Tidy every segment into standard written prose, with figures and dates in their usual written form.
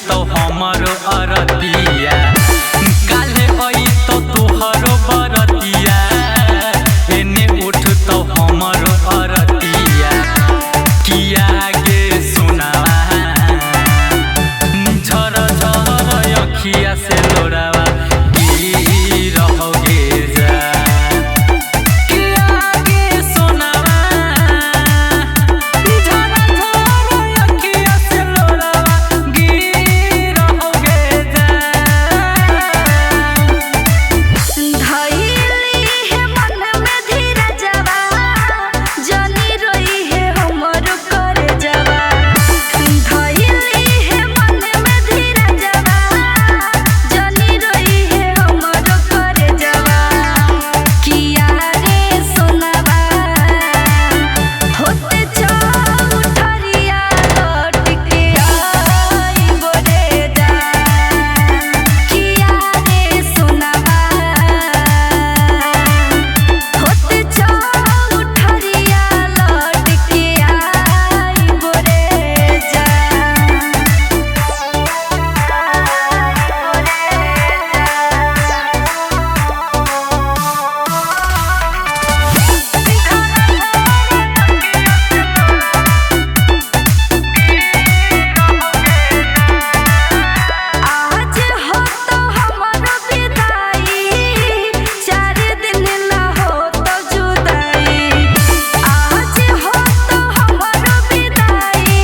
तो हमरो अरतिया काले आई तो तुहरो बरतिया एने उठ तो हमरो अरतिया किया गे सुनावा झर झर अखिया से लोरावा की रहोगे जा किया गे सुनावा झर झर अखिया से लोरावा की रहोगे जा धइली है मन में धीरजवा जनी रोई है हमर कर जवा धइली है मन में धीरजवा जनी रोई है हमर कर जवा किया रे सोनावा होते चौठरिया लौट के आई बोरे जा किया रे सोनावा होते चौठरिया लौट के आई बोरे जा आज हो तो हमरो विदाई 4 दिन ला हो तो जुदाई आज हो तो हमरो विदाई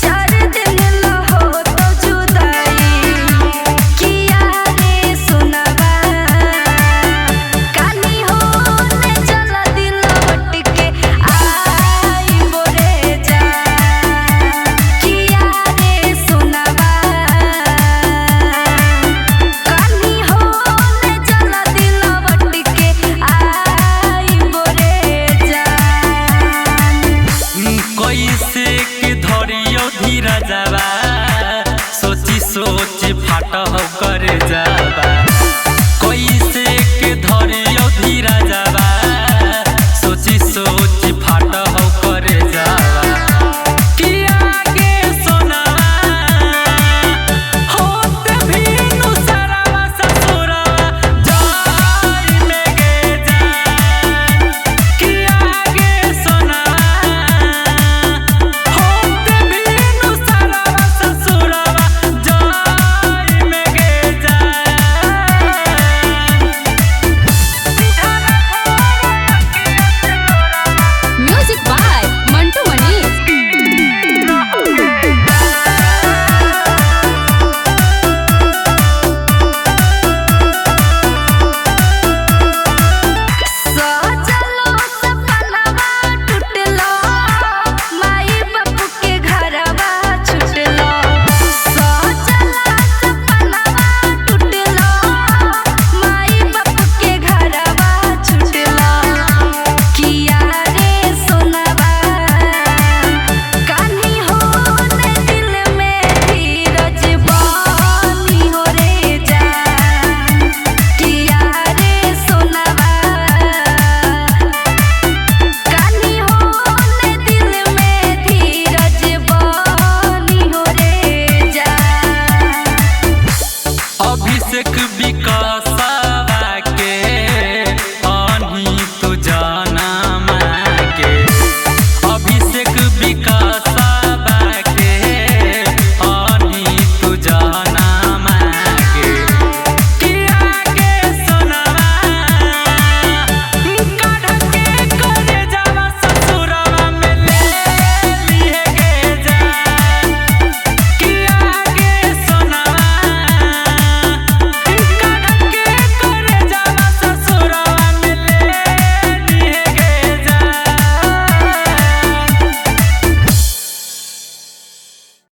4 दिन ला हो तो जुदाई किया रे सुनावा कानी हो ने चल दिल हट के आई बोरे जा किया रे सुनावा कानी हो ने चल दिल हट के आई बोरे जा कैसे के धरियो धीरजवा सोची सोच फाट कर जा